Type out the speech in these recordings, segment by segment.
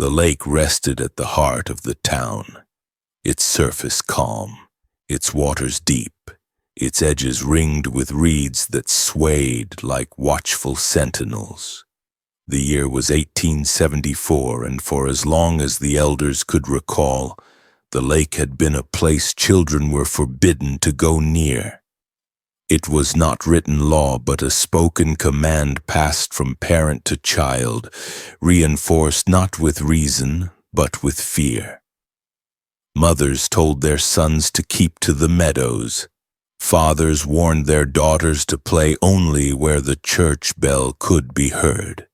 The lake rested at the heart of the town, its surface calm, its waters deep, its edges ringed with reeds that swayed like watchful sentinels. The year was 1874, and for as long as the elders could recall, the lake had been a place children were forbidden to go near. It was not written law, but a spoken command passed from parent to child, reinforced not with reason, but with fear. Mothers told their sons to keep to the meadows. Fathers warned their daughters to play only where the church bell could be heard.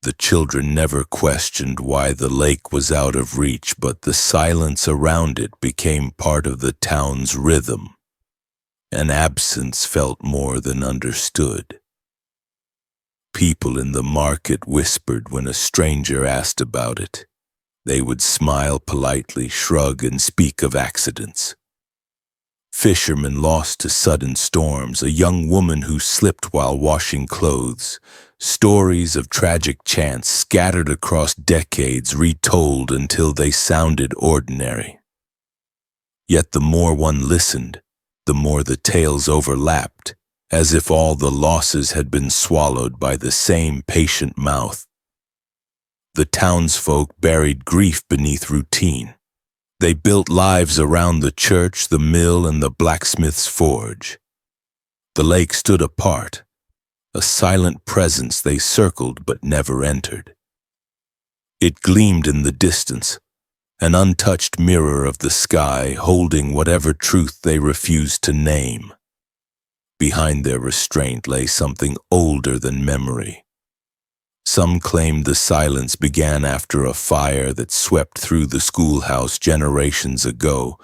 The children never questioned why the lake was out of reach, but the silence around it became part of the town's rhythm. An absence felt more than understood. People in the market whispered when a stranger asked about it. They would smile politely, shrug, and speak of accidents. Fishermen lost to sudden storms, a young woman who slipped while washing clothes. Stories of tragic chance scattered across decades, retold until they sounded ordinary. Yet the more one listened, the more the tales overlapped, as if all the losses had been swallowed by the same patient mouth. The townsfolk buried grief beneath routine. They built lives around the church, the mill, and the blacksmith's forge. The lake stood apart, a silent presence they circled but never entered. It gleamed in the distance, an untouched mirror of the sky, holding whatever truth they refused to name. Behind their restraint lay something older than memory. Some claimed the silence began after a fire that swept through the schoolhouse generations ago,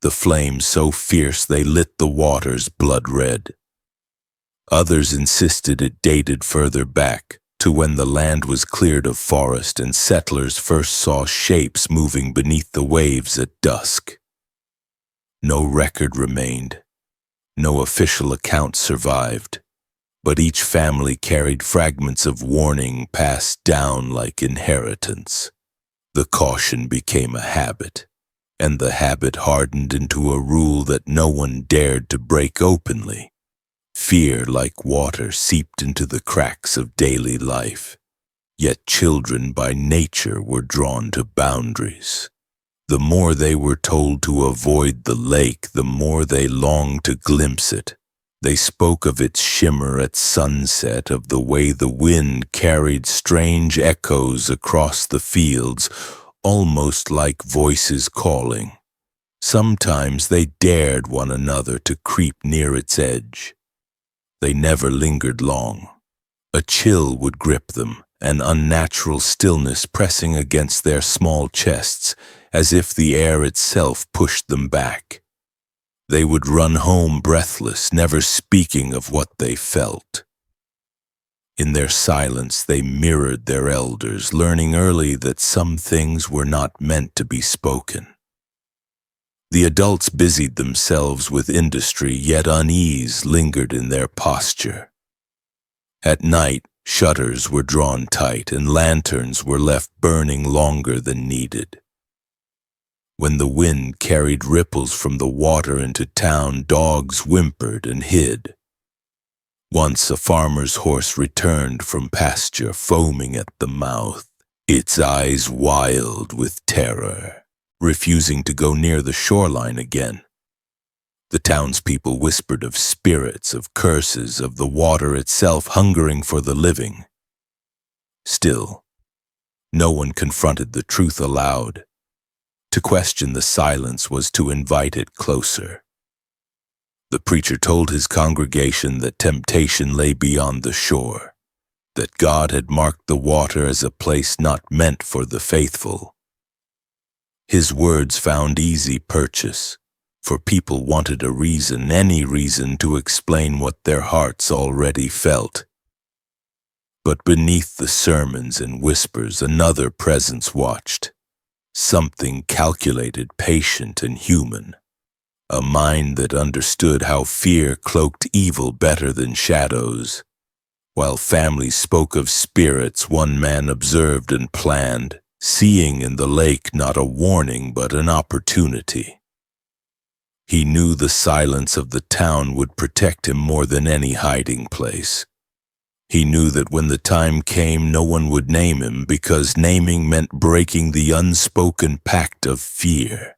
the flames so fierce they lit the waters blood red. Others insisted it dated further back, to when the land was cleared of forest and settlers first saw shapes moving beneath the waves at dusk. No record remained, no official account survived, but each family carried fragments of warning passed down like inheritance. The caution became a habit, and the habit hardened into a rule that no one dared to break openly. Fear, like water, seeped into the cracks of daily life, yet children by nature were drawn to boundaries. The more they were told to avoid the lake, the more they longed to glimpse it. They spoke of its shimmer at sunset, of the way the wind carried strange echoes across the fields, almost like voices calling. Sometimes they dared one another to creep near its edge. They never lingered long. A chill would grip them, an unnatural stillness pressing against their small chests, as if the air itself pushed them back. They would run home breathless, never speaking of what they felt. In their silence, they mirrored their elders, learning early that some things were not meant to be spoken. The adults busied themselves with industry, yet unease lingered in their posture. At night, shutters were drawn tight and lanterns were left burning longer than needed. When the wind carried ripples from the water into town, dogs whimpered and hid. Once a farmer's horse returned from pasture, foaming at the mouth, its eyes wild with terror, refusing to go near the shoreline again. The townspeople whispered of spirits, of curses, of the water itself hungering for the living. Still, no one confronted the truth aloud. To question the silence was to invite it closer. The preacher told his congregation that temptation lay beyond the shore, that God had marked the water as a place not meant for the faithful. His words found easy purchase, for people wanted a reason, any reason, to explain what their hearts already felt. But beneath the sermons and whispers, another presence watched. Something calculated, patient, and human. A mind that understood how fear cloaked evil better than shadows. While families spoke of spirits, one man observed and planned, seeing in the lake not a warning but an opportunity. He knew the silence of the town would protect him more than any hiding place. He knew that when the time came, no one would name him, because naming meant breaking the unspoken pact of fear.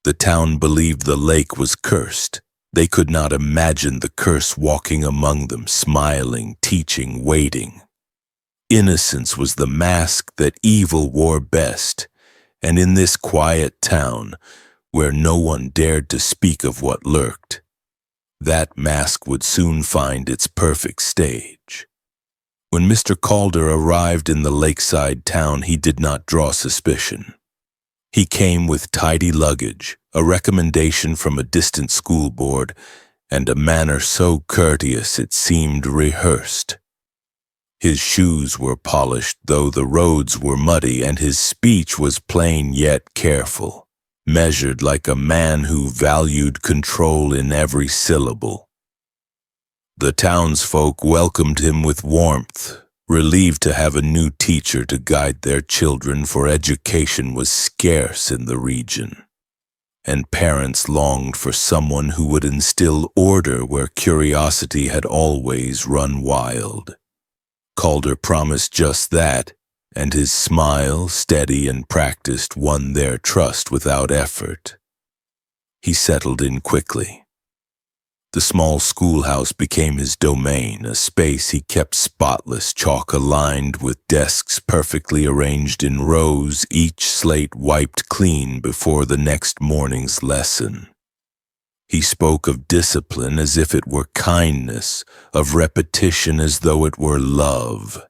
The town believed the lake was cursed. They could not imagine the curse walking among them, smiling, teaching, waiting. Innocence was the mask that evil wore best, and in this quiet town, where no one dared to speak of what lurked, that mask would soon find its perfect stage. When Mr. Calder arrived in the lakeside town, he did not draw suspicion. He came with tidy luggage, a recommendation from a distant school board, and a manner so courteous it seemed rehearsed. His shoes were polished, though the roads were muddy, and his speech was plain yet careful, measured like a man who valued control in every syllable. The townsfolk welcomed him with warmth, relieved to have a new teacher to guide their children, for education was scarce in the region, and parents longed for someone who would instill order where curiosity had always run wild. Calder promised just that, and his smile, steady and practiced, won their trust without effort. He settled in quickly. The small schoolhouse became his domain, a space he kept spotless, chalk-aligned, with desks perfectly arranged in rows, each slate wiped clean before the next morning's lesson. He spoke of discipline as if it were kindness, of repetition as though it were love.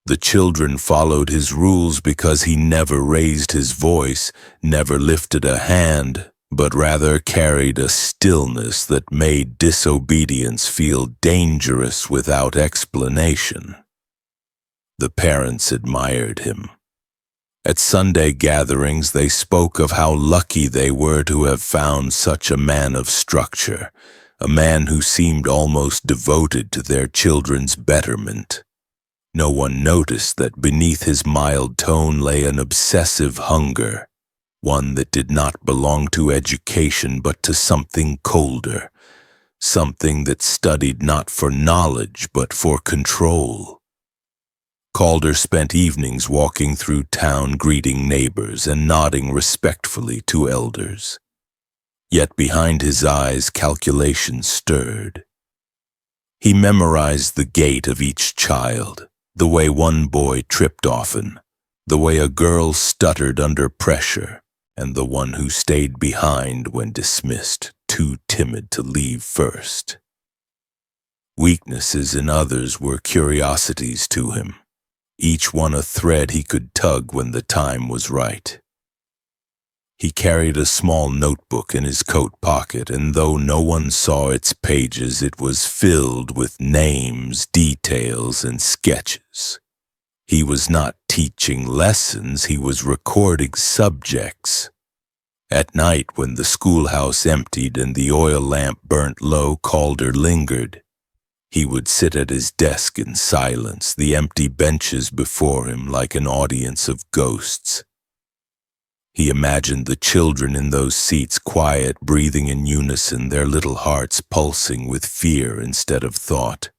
The children followed his rules because he never raised his voice, never lifted a hand, but rather carried a stillness that made disobedience feel dangerous without explanation. The parents admired him. At Sunday gatherings, they spoke of how lucky they were to have found such a man of structure, a man who seemed almost devoted to their children's betterment. No one noticed that beneath his mild tone lay an obsessive hunger, one that did not belong to education but to something colder, something that studied not for knowledge but for control. Calder spent evenings walking through town, greeting neighbors and nodding respectfully to elders. Yet behind his eyes calculation stirred. He memorized the gait of each child, the way one boy tripped often, the way a girl stuttered under pressure, and the one who stayed behind when dismissed, too timid to leave first. Weaknesses in others were curiosities to him, each one a thread he could tug when the time was right. He carried a small notebook in his coat pocket, and though no one saw its pages, it was filled with names, details, and sketches. He was not teaching lessons, he was recording subjects. At night, when the schoolhouse emptied and the oil lamp burnt low, Calder lingered. He would sit at his desk in silence, the empty benches before him like an audience of ghosts. He imagined the children in those seats, quiet, breathing in unison, their little hearts pulsing with fear instead of thought.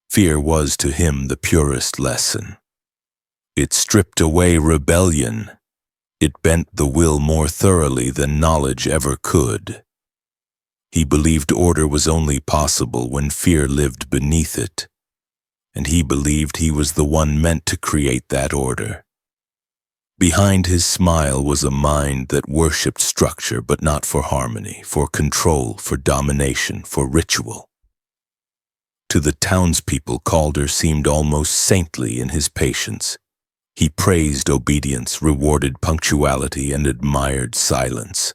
Fear was to him the purest lesson. It stripped away rebellion. It bent the will more thoroughly than knowledge ever could. He believed order was only possible when fear lived beneath it, and he believed he was the one meant to create that order. Behind his smile was a mind that worshipped structure, but not for harmony, for control, for domination, for ritual. To the townspeople, Calder seemed almost saintly in his patience. He praised obedience, rewarded punctuality, and admired silence.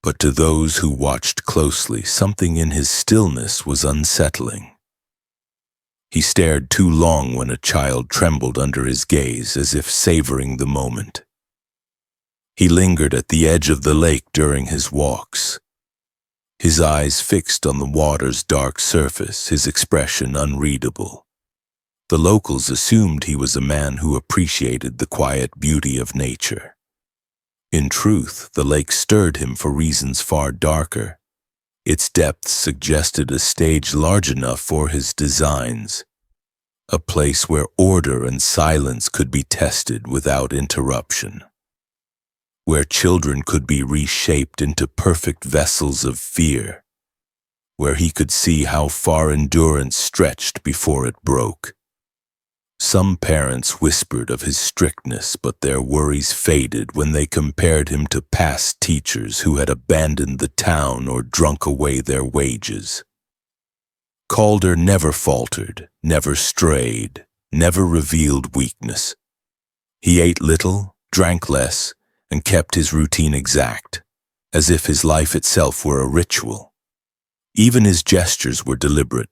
But to those who watched closely, something in his stillness was unsettling. He stared too long when a child trembled under his gaze, as if savoring the moment. He lingered at the edge of the lake during his walks. his eyes fixed on the water's dark surface, his expression unreadable. The locals assumed he was a man who appreciated the quiet beauty of nature. In truth, the lake stirred him for reasons far darker. Its depths suggested a stage large enough for his designs, a place where order and silence could be tested without interruption, where children could be reshaped into perfect vessels of fear, where he could see how far endurance stretched before it broke. Some parents whispered of his strictness, but their worries faded when they compared him to past teachers who had abandoned the town or drunk away their wages. Calder never faltered, never strayed, never revealed weakness. He ate little, drank less, and kept his routine exact, as if his life itself were a ritual. Even his gestures were deliberate,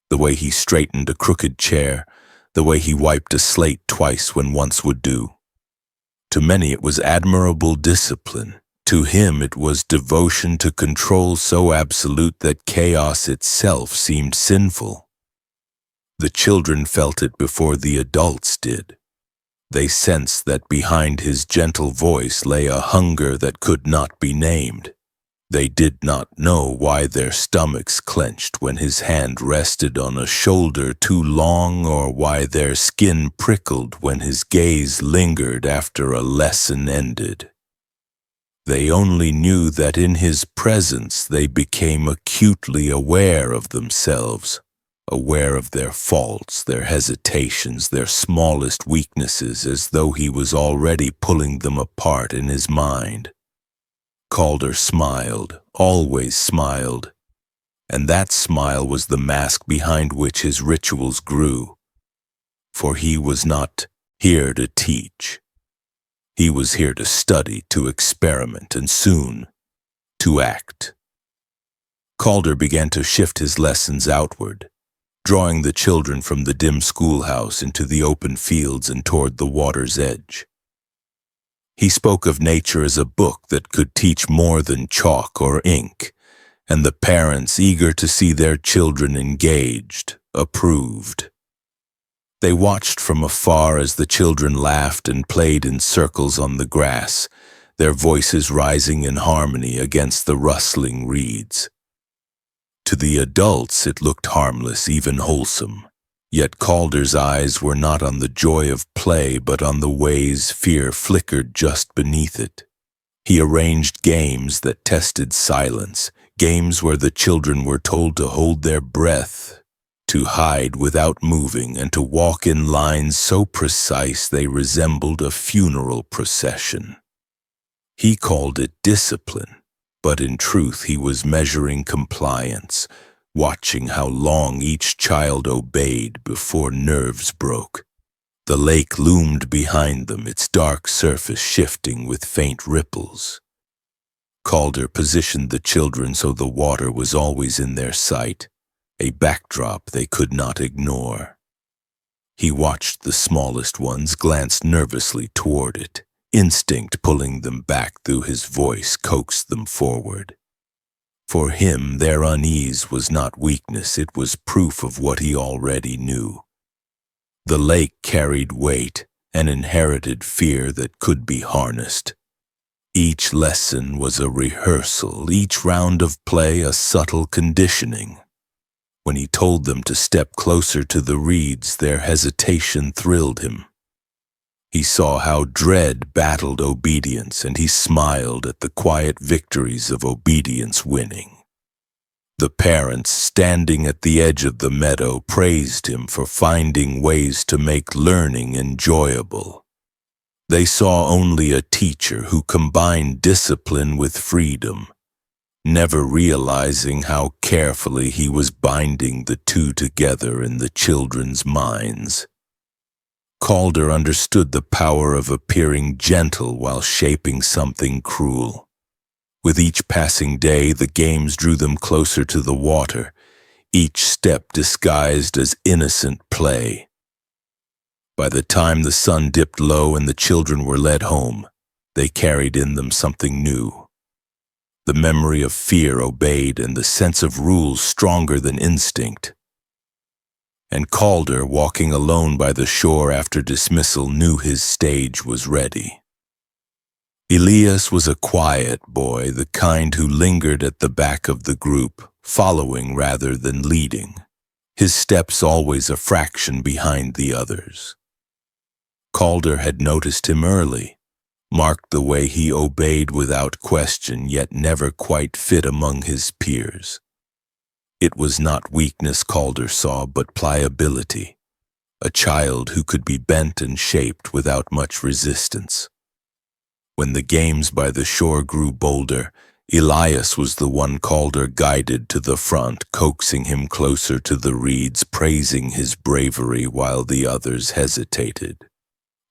the way he straightened a crooked chair, the way he wiped a slate twice when once would do. To many it was admirable discipline. To him it was devotion to control so absolute that chaos itself seemed sinful. The children felt it before the adults did. They sensed that behind his gentle voice lay a hunger that could not be named. They did not know why their stomachs clenched when his hand rested on a shoulder too long, or why their skin prickled when his gaze lingered after a lesson ended. They only knew that in his presence they became acutely aware of themselves, aware of their faults, their hesitations, their smallest weaknesses, as though he was already pulling them apart in his mind. Calder smiled, always smiled, and that smile was the mask behind which his rituals grew. For he was not here to teach. He was here to study, to experiment, and soon to act. Calder began to shift his lessons outward, drawing the children from the dim schoolhouse into the open fields and toward the water's edge. He spoke of nature as a book that could teach more than chalk or ink, and the parents, eager to see their children engaged, approved. They watched from afar as the children laughed and played in circles on the grass, their voices rising in harmony against the rustling reeds. To the adults it looked harmless, even wholesome. Yet Calder's eyes were not on the joy of play, but on the ways fear flickered just beneath it. He arranged games that tested silence, games where the children were told to hold their breath, to hide without moving, and to walk in lines so precise they resembled a funeral procession. He called it discipline, but in truth he was measuring compliance, watching how long each child obeyed before nerves broke. The lake loomed behind them, its dark surface shifting with faint ripples. Calder positioned the children so the water was always in their sight, a backdrop they could not ignore. He watched the smallest ones glance nervously toward it, instinct pulling them back through his voice coaxed them forward. For him, their unease was not weakness, it was proof of what he already knew. The lake carried weight, an inherited fear that could be harnessed. Each lesson was a rehearsal, each round of play a subtle conditioning. When he told them to step closer to the reeds, their hesitation thrilled him. He saw how dread battled obedience, and he smiled at the quiet victories of obedience winning. The parents, standing at the edge of the meadow, praised him for finding ways to make learning enjoyable. They saw only a teacher who combined discipline with freedom, never realizing how carefully he was binding the two together in the children's minds. Calder understood the power of appearing gentle while shaping something cruel. With each passing day, the games drew them closer to the water, each step disguised as innocent play. By the time the sun dipped low and the children were led home, they carried in them something new. The memory of fear obeyed and the sense of rule stronger than instinct. And Calder, walking alone by the shore after dismissal, knew his stage was ready. Elias was a quiet boy, the kind who lingered at the back of the group, following rather than leading, his steps always a fraction behind the others. Calder had noticed him early, marked the way he obeyed without question, yet never quite fit among his peers. It was not weakness Calder saw, but pliability, a child who could be bent and shaped without much resistance. When the games by the shore grew bolder, Elias was the one Calder guided to the front, coaxing him closer to the reeds, praising his bravery while the others hesitated.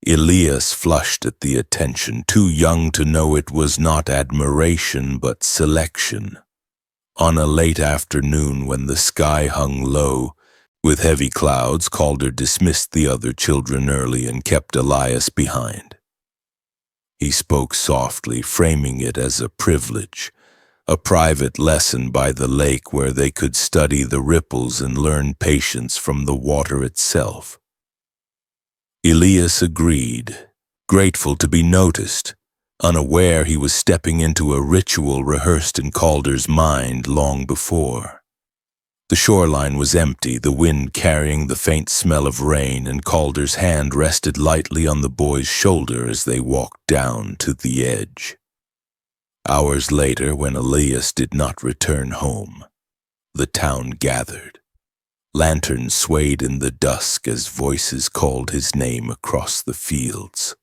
Elias flushed at the attention, too young to know it was not admiration but selection. On a late afternoon when the sky hung low, with heavy clouds, Calder dismissed the other children early and kept Elias behind. He spoke softly, framing it as a privilege, a private lesson by the lake where they could study the ripples and learn patience from the water itself. Elias agreed, grateful to be noticed, unaware he was stepping into a ritual rehearsed in Calder's mind long before. The shoreline was empty, the wind carrying the faint smell of rain, and Calder's hand rested lightly on the boy's shoulder as they walked down to the edge. Hours later, when Elias did not return home, the town gathered. Lanterns swayed in the dusk as voices called his name across the fields.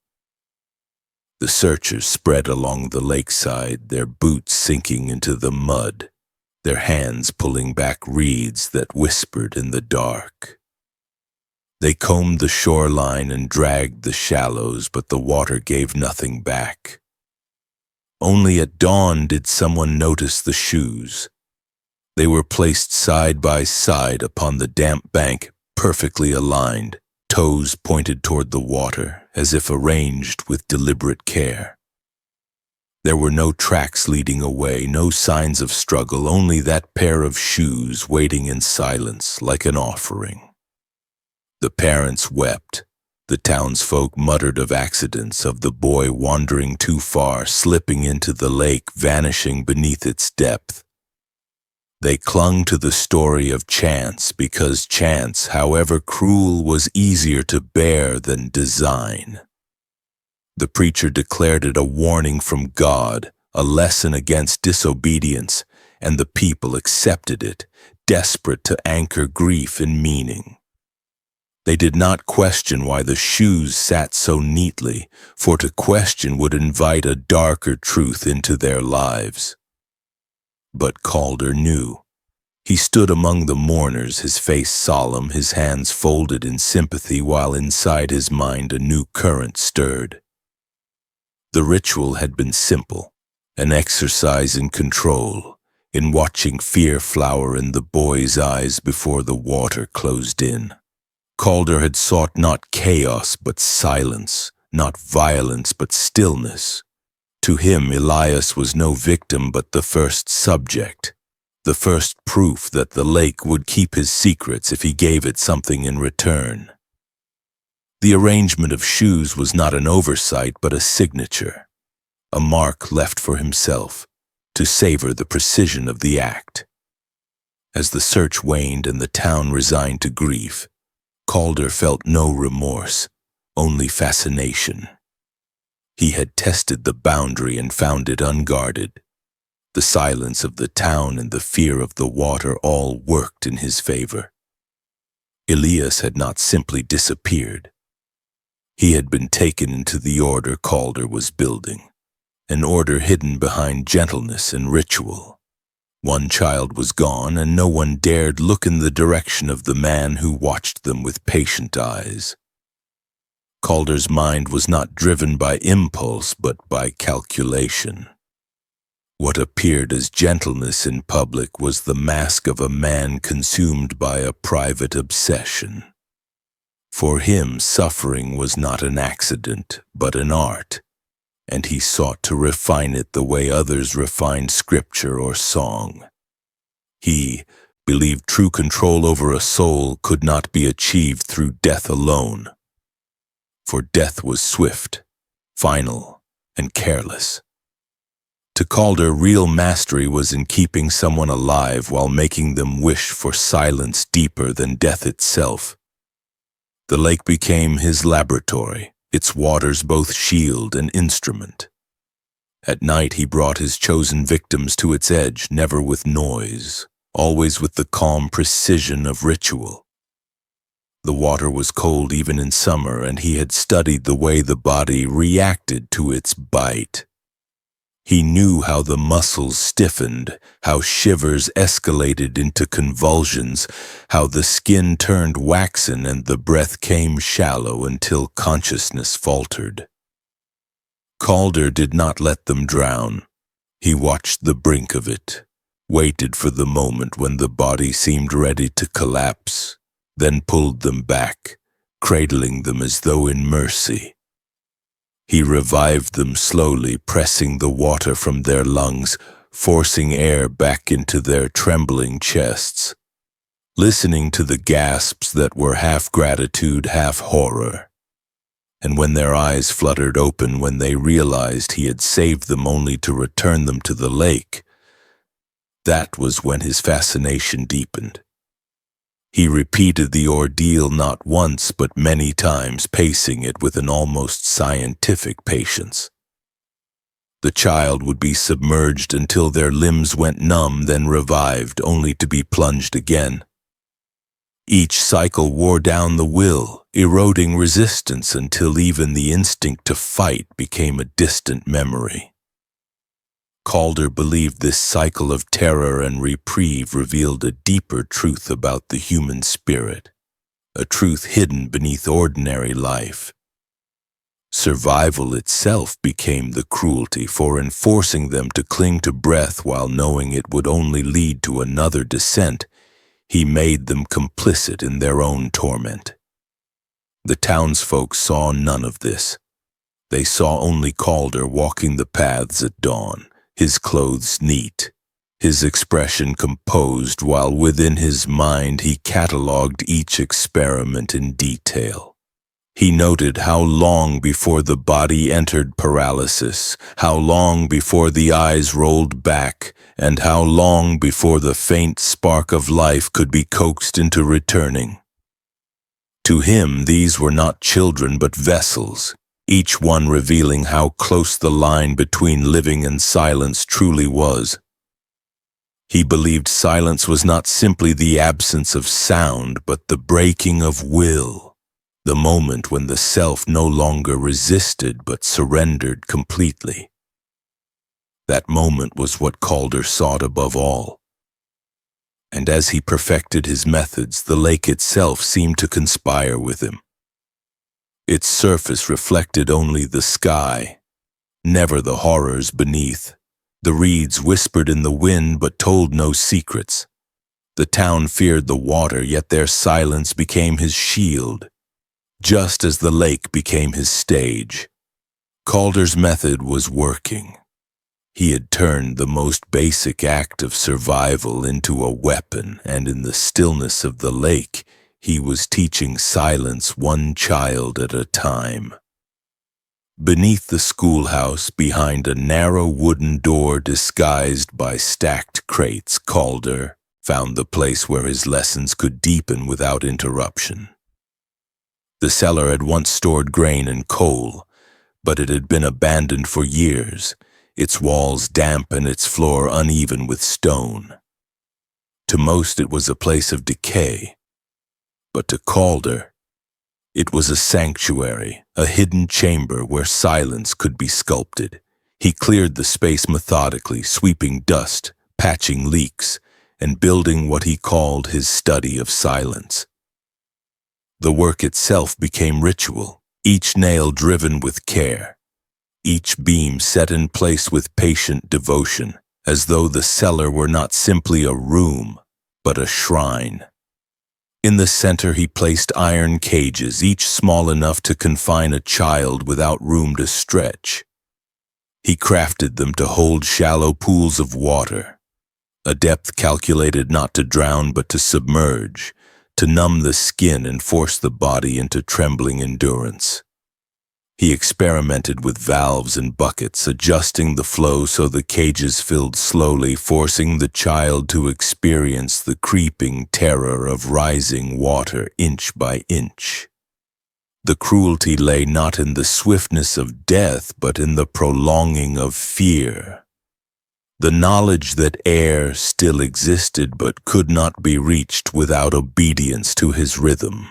The searchers spread along the lakeside, their boots sinking into the mud, their hands pulling back reeds that whispered in the dark. They combed the shoreline and dragged the shallows, but the water gave nothing back. Only at dawn did someone notice the shoes. They were placed side by side upon the damp bank, perfectly aligned, toes pointed toward the water, as if arranged with deliberate care. There were no tracks leading away, no signs of struggle, only that pair of shoes waiting in silence like an offering. The parents wept. The townsfolk muttered of accidents, of the boy wandering too far, slipping into the lake, vanishing beneath its depth. They clung to the story of chance because chance, however cruel, was easier to bear than design. The preacher declared it a warning from God, a lesson against disobedience, and the people accepted it, desperate to anchor grief in meaning. They did not question why the shoes sat so neatly, for to question would invite a darker truth into their lives. But Calder knew. He stood among the mourners, his face solemn, his hands folded in sympathy, while inside his mind a new current stirred. The ritual had been simple, an exercise in control, in watching fear flower in the boy's eyes before the water closed in. Calder had sought not chaos but silence, not violence but stillness. To him, Elias was no victim but the first subject, the first proof that the lake would keep his secrets if he gave it something in return. The arrangement of shoes was not an oversight but a signature, a mark left for himself, to savor the precision of the act. As the search waned and the town resigned to grief, Calder felt no remorse, only fascination. He had tested the boundary and found it unguarded. The silence of the town and the fear of the water all worked in his favor. Elias had not simply disappeared. He had been taken into the order Calder was building, an order hidden behind gentleness and ritual. One child was gone, and no one dared look in the direction of the man who watched them with patient eyes. Calder's mind was not driven by impulse but by calculation. What appeared as gentleness in public was the mask of a man consumed by a private obsession. For him, suffering was not an accident but an art, and he sought to refine it the way others refined scripture or song. He believed true control over a soul could not be achieved through death alone, for death was swift, final, and careless. To Calder, real mastery was in keeping someone alive while making them wish for silence deeper than death itself. The lake became his laboratory, its waters both shield and instrument. At night he brought his chosen victims to its edge, never with noise, always with the calm precision of ritual. The water was cold even in summer, and he had studied the way the body reacted to its bite. He knew how the muscles stiffened, how shivers escalated into convulsions, how the skin turned waxen and the breath came shallow until consciousness faltered. Calder did not let them drown. He watched the brink of it, waited for the moment when the body seemed ready to collapse, then pulled them back, cradling them as though in mercy. He revived them slowly, pressing the water from their lungs, forcing air back into their trembling chests, listening to the gasps that were half gratitude, half horror. And when their eyes fluttered open, when they realized he had saved them only to return them to the lake, that was when his fascination deepened. He repeated the ordeal not once but many times, pacing it with an almost scientific patience. The child would be submerged until their limbs went numb, then revived, only to be plunged again. Each cycle wore down the will, eroding resistance until even the instinct to fight became a distant memory. Calder believed this cycle of terror and reprieve revealed a deeper truth about the human spirit, a truth hidden beneath ordinary life. Survival itself became the cruelty, for in forcing them to cling to breath while knowing it would only lead to another descent, he made them complicit in their own torment. The townsfolk saw none of this. They saw only Calder walking the paths at dawn, his clothes neat, his expression composed, while within his mind he catalogued each experiment in detail. He noted how long before the body entered paralysis, how long before the eyes rolled back, and how long before the faint spark of life could be coaxed into returning. To him, these were not children but vessels, each one revealing how close the line between living and silence truly was. He believed silence was not simply the absence of sound, but the breaking of will, the moment when the self no longer resisted but surrendered completely. That moment was what Calder sought above all. And as he perfected his methods, the lake itself seemed to conspire with him. Its surface reflected only the sky, never the horrors beneath. The reeds whispered in the wind but told no secrets. The town feared the water, yet their silence became his shield, just as the lake became his stage. Calder's method was working. He had turned the most basic act of survival into a weapon, and in the stillness of the lake, he was teaching silence one child at a time. Beneath the schoolhouse, behind a narrow wooden door disguised by stacked crates, Calder found the place where his lessons could deepen without interruption. The cellar had once stored grain and coal, but it had been abandoned for years, its walls damp and its floor uneven with stone. To most it was a place of decay, but to Calder, it was a sanctuary, a hidden chamber where silence could be sculpted. He cleared the space methodically, sweeping dust, patching leaks, and building what he called his study of silence. The work itself became ritual, each nail driven with care, each beam set in place with patient devotion, as though the cellar were not simply a room, but a shrine. In the center he placed iron cages, each small enough to confine a child without room to stretch. He crafted them to hold shallow pools of water, a depth calculated not to drown but to submerge, to numb the skin and force the body into trembling endurance. He experimented with valves and buckets, adjusting the flow so the cages filled slowly, forcing the child to experience the creeping terror of rising water inch by inch. The cruelty lay not in the swiftness of death, but in the prolonging of fear. The knowledge that air still existed but could not be reached without obedience to his rhythm.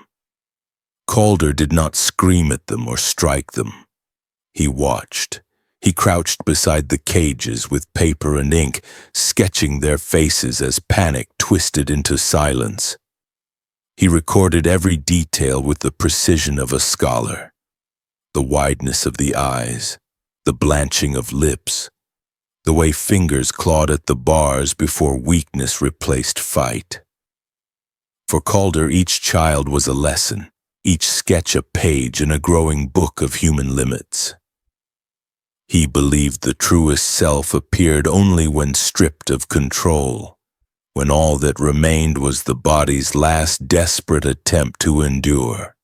Calder did not scream at them or strike them. He watched. He crouched beside the cages with paper and ink, sketching their faces as panic twisted into silence. He recorded every detail with the precision of a scholar. The wideness of the eyes, the blanching of lips, the way fingers clawed at the bars before weakness replaced fight. For Calder, each child was a lesson, each sketch a page in a growing book of human limits. He believed the truest self appeared only when stripped of control, when all that remained was the body's last desperate attempt to endure.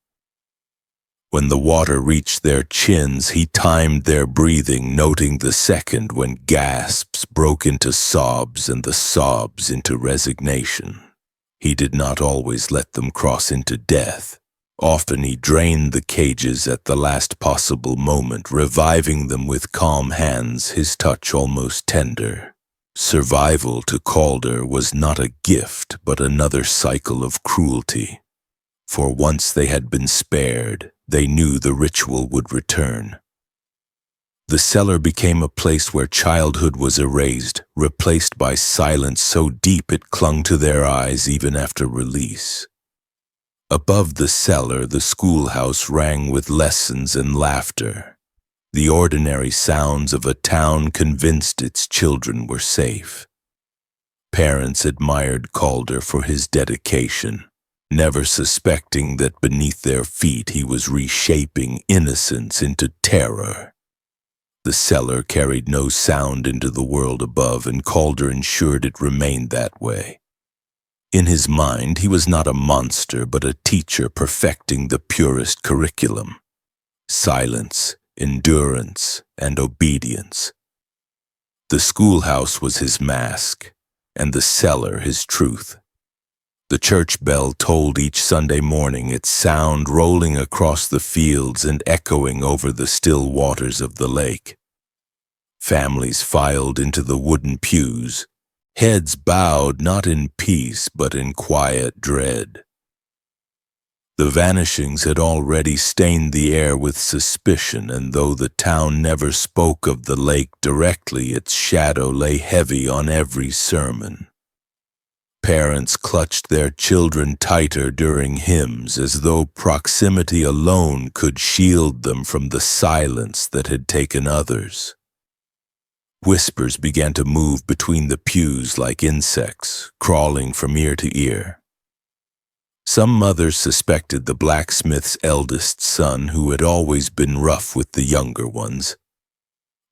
When the water reached their chins, he timed their breathing, noting the second when gasps broke into sobs and the sobs into resignation. He did not always let them cross into death. Often he drained the cages at the last possible moment, reviving them with calm hands, his touch almost tender. Survival to Calder was not a gift, but another cycle of cruelty. For once they had been spared, they knew the ritual would return. The cellar became a place where childhood was erased, replaced by silence so deep it clung to their eyes even after release. Above the cellar, the schoolhouse rang with lessons and laughter, the ordinary sounds of a town convinced its children were safe. Parents admired Calder for his dedication, never suspecting that beneath their feet he was reshaping innocence into terror. The cellar carried no sound into the world above, and Calder ensured it remained that way. In his mind, he was not a monster, but a teacher perfecting the purest curriculum: silence, endurance, and obedience. The schoolhouse was his mask, and the cellar his truth. The church bell tolled each Sunday morning, its sound rolling across the fields and echoing over the still waters of the lake. Families filed into the wooden pews, heads bowed not in peace but in quiet dread. The vanishings had already stained the air with suspicion, and though the town never spoke of the lake directly, its shadow lay heavy on every sermon. Parents clutched their children tighter during hymns, as though proximity alone could shield them from the silence that had taken others. Whispers began to move between the pews like insects, crawling from ear to ear. Some mothers suspected the blacksmith's eldest son, who had always been rough with the younger ones.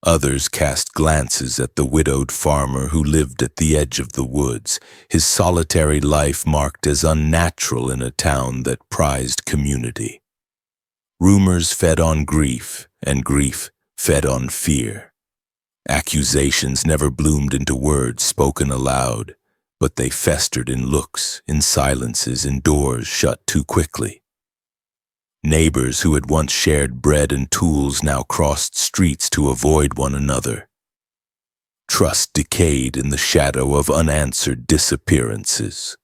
Others cast glances at the widowed farmer who lived at the edge of the woods, his solitary life marked as unnatural in a town that prized community. Rumors fed on grief, and grief fed on fear. Accusations never bloomed into words spoken aloud, but they festered in looks, in silences, in doors shut too quickly. Neighbors who had once shared bread and tools now crossed streets to avoid one another. Trust decayed in the shadow of unanswered disappearances.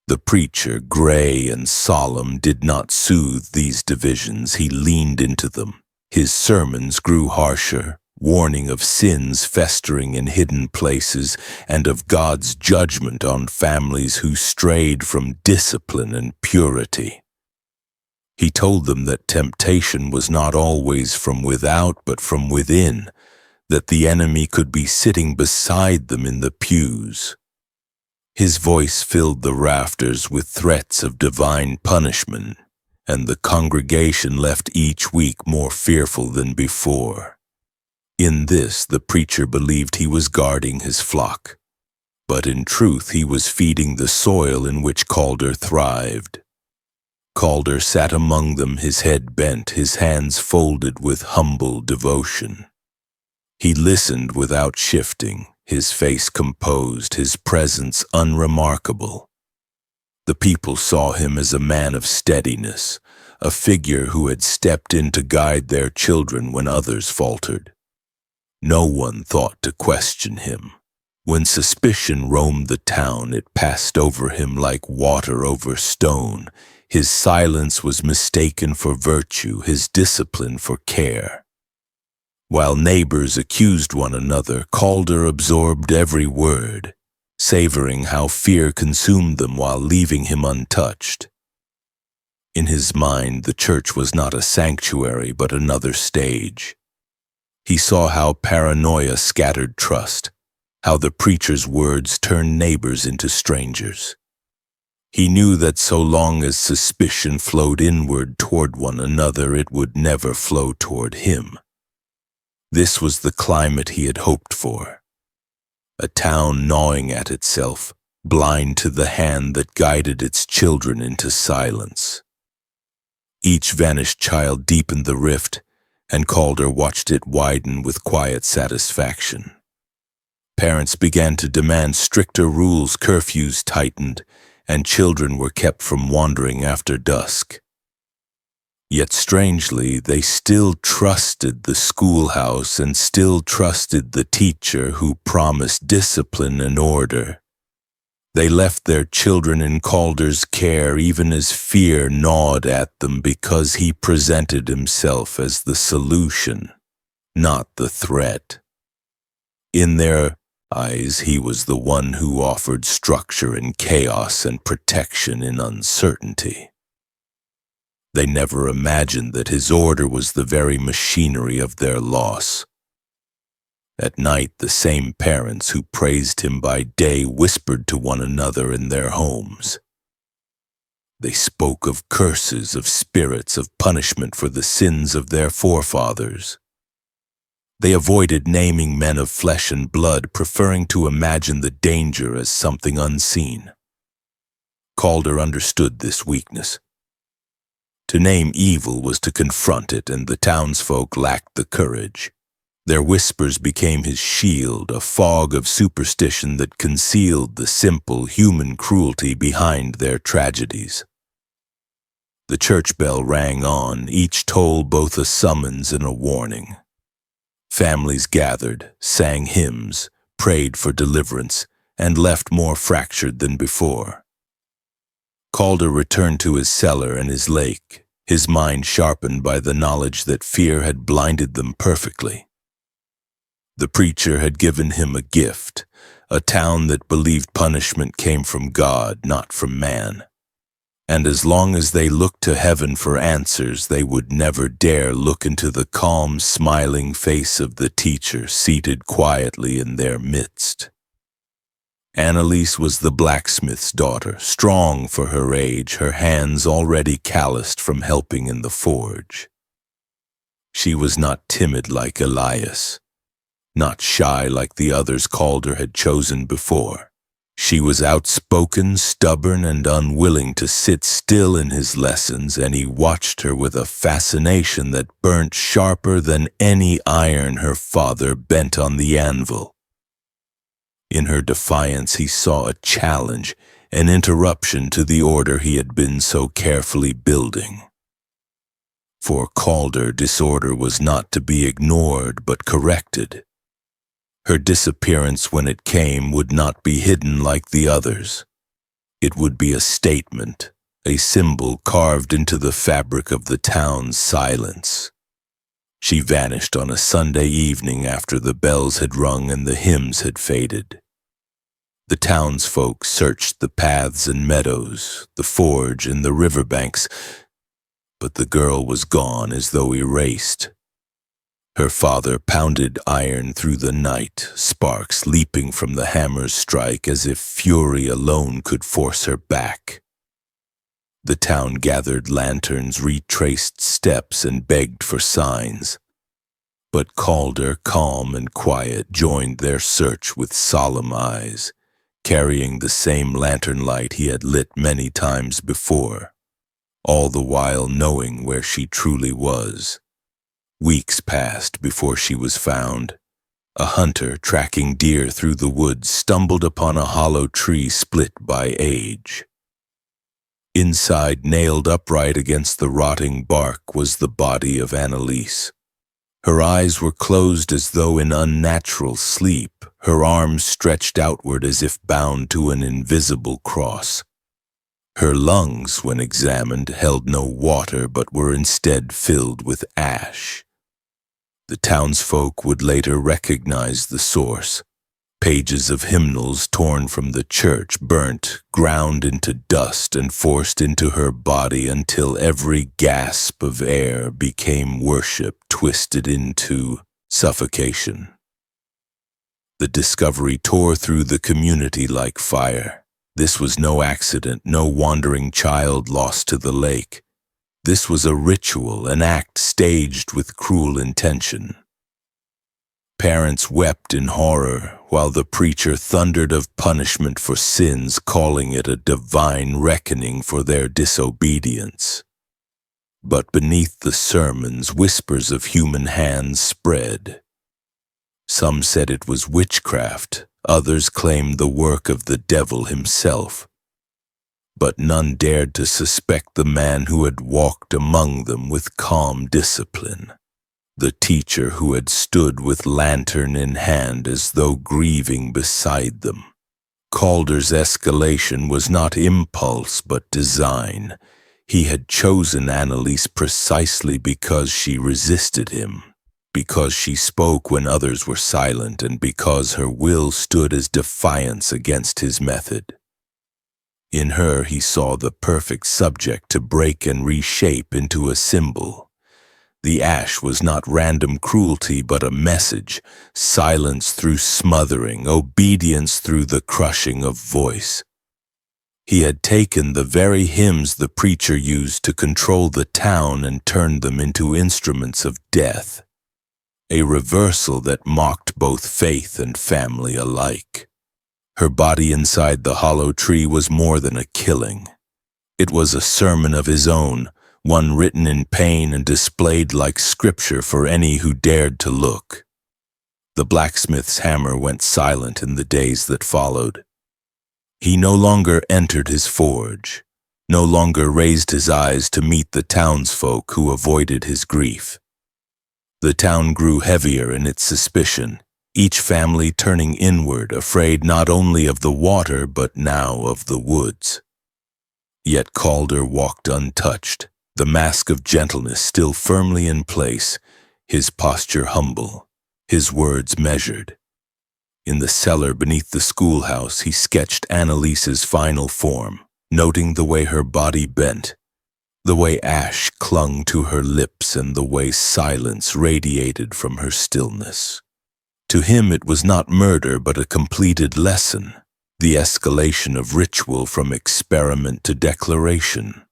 The preacher, gray and solemn, did not soothe these divisions. He leaned into them. His sermons grew harsher, warning of sins festering in hidden places and of God's judgment on families who strayed from discipline and purity. He told them that temptation was not always from without but from within, that the enemy could be sitting beside them in the pews. His voice filled the rafters with threats of divine punishment, and the congregation left each week more fearful than before. In this, the preacher believed he was guarding his flock, but in truth he was feeding the soil in which Calder thrived. Calder sat among them, his head bent, his hands folded with humble devotion. He listened without shifting, his face composed, his presence unremarkable. The people saw him as a man of steadiness, a figure who had stepped in to guide their children when others faltered. No one thought to question him. When suspicion roamed the town, it passed over him like water over stone. His silence was mistaken for virtue, his discipline for care. While neighbors accused one another, Calder absorbed every word, savoring how fear consumed them while leaving him untouched. In his mind, the church was not a sanctuary but another stage. He saw how paranoia scattered trust, how the preacher's words turned neighbors into strangers. He knew that so long as suspicion flowed inward toward one another, it would never flow toward him. This was the climate he had hoped for. A town gnawing at itself, blind to the hand that guided its children into silence. Each vanished child deepened the rift, and Calder watched it widen with quiet satisfaction. Parents began to demand stricter rules, curfews tightened, and children were kept from wandering after dusk. Yet strangely, they still trusted the schoolhouse and still trusted the teacher who promised discipline and order. They left their children in Calder's care even as fear gnawed at them, because he presented himself as the solution, not the threat. In their eyes, he was the one who offered structure in chaos and protection in uncertainty. They never imagined that his order was the very machinery of their loss. At night, the same parents who praised him by day whispered to one another in their homes. They spoke of curses, of spirits, of punishment for the sins of their forefathers. They avoided naming men of flesh and blood, preferring to imagine the danger as something unseen. Calder understood this weakness. To name evil was to confront it, and the townsfolk lacked the courage. Their whispers became his shield, a fog of superstition that concealed the simple human cruelty behind their tragedies. The church bell rang on, each toll both a summons and a warning. Families gathered, sang hymns, prayed for deliverance, and left more fractured than before. Calder returned to his cellar and his lake, his mind sharpened by the knowledge that fear had blinded them perfectly. The preacher had given him a gift, a town that believed punishment came from God, not from man. And as long as they looked to heaven for answers, they would never dare look into the calm, smiling face of the teacher seated quietly in their midst. Annalise was the blacksmith's daughter, strong for her age, her hands already calloused from helping in the forge. She was not timid like Elias, not shy like the others Calder had chosen before. She was outspoken, stubborn, and unwilling to sit still in his lessons, and he watched her with a fascination that burnt sharper than any iron her father bent on the anvil. In her defiance he saw a challenge, an interruption to the order he had been so carefully building. For Calder, disorder was not to be ignored but corrected. Her disappearance, when it came, would not be hidden like the others. It would be a statement, a symbol carved into the fabric of the town's silence. She vanished on a Sunday evening after the bells had rung and the hymns had faded. The townsfolk searched the paths and meadows, the forge and the riverbanks, but the girl was gone as though erased. Her father pounded iron through the night, sparks leaping from the hammer's strike as if fury alone could force her back. The town gathered lanterns, retraced steps, and begged for signs. But Calder, calm and quiet, joined their search with solemn eyes, carrying the same lantern light he had lit many times before, all the while knowing where she truly was. Weeks passed before she was found. A hunter, tracking deer through the woods, stumbled upon a hollow tree split by age. Inside, nailed upright against the rotting bark, was the body of Annalise. Her eyes were closed as though in unnatural sleep, her arms stretched outward as if bound to an invisible cross. Her lungs, when examined, held no water but were instead filled with ash. The townsfolk would later recognize the source. Pages of hymnals torn from the church, burnt, ground into dust, and forced into her body until every gasp of air became worship twisted into suffocation. The discovery tore through the community like fire. This was no accident, no wandering child lost to the lake. This was a ritual, an act staged with cruel intention. Parents wept in horror, while the preacher thundered of punishment for sins, calling it a divine reckoning for their disobedience. But beneath the sermons, whispers of human hands spread. Some said it was witchcraft, others claimed the work of the devil himself. But none dared to suspect the man who had walked among them with calm discipline. The teacher who had stood with lantern in hand as though grieving beside them. Calder's escalation was not impulse but design. He had chosen Annalise precisely because she resisted him, because she spoke when others were silent, and because her will stood as defiance against his method. In her he saw the perfect subject to break and reshape into a symbol. The ash was not random cruelty, but a message, silence through smothering, obedience through the crushing of voice. He had taken the very hymns the preacher used to control the town and turned them into instruments of death, a reversal that mocked both faith and family alike. Her body inside the hollow tree was more than a killing. It was a sermon of his own, one written in pain and displayed like scripture for any who dared to look. The blacksmith's hammer went silent in the days that followed. He no longer entered his forge, no longer raised his eyes to meet the townsfolk who avoided his grief. The town grew heavier in its suspicion, each family turning inward, afraid not only of the water but now of the woods. Yet Calder walked untouched, the mask of gentleness still firmly in place, his posture humble, his words measured. In the cellar beneath the schoolhouse, he sketched Annalise's final form, noting the way her body bent, the way ash clung to her lips and the way silence radiated from her stillness. To him it was not murder but a completed lesson, the escalation of ritual from experiment to declaration.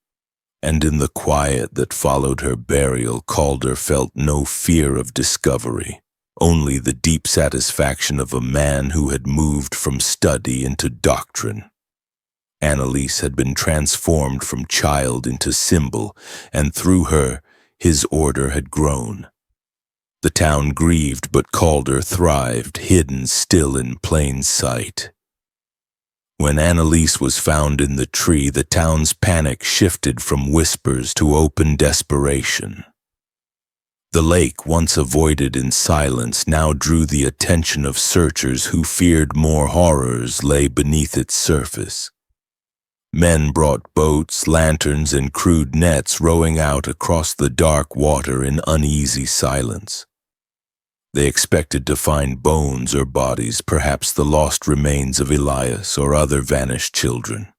And in the quiet that followed her burial, Calder felt no fear of discovery, only the deep satisfaction of a man who had moved from study into doctrine. Annalise had been transformed from child into symbol, and through her, his order had grown. The town grieved, but Calder thrived, hidden still in plain sight. When Annalise was found in the tree, the town's panic shifted from whispers to open desperation. The lake, once avoided in silence, now drew the attention of searchers who feared more horrors lay beneath its surface. Men brought boats, lanterns, and crude nets, rowing out across the dark water in uneasy silence. They expected to find bones or bodies, perhaps the lost remains of Elias or other vanished children.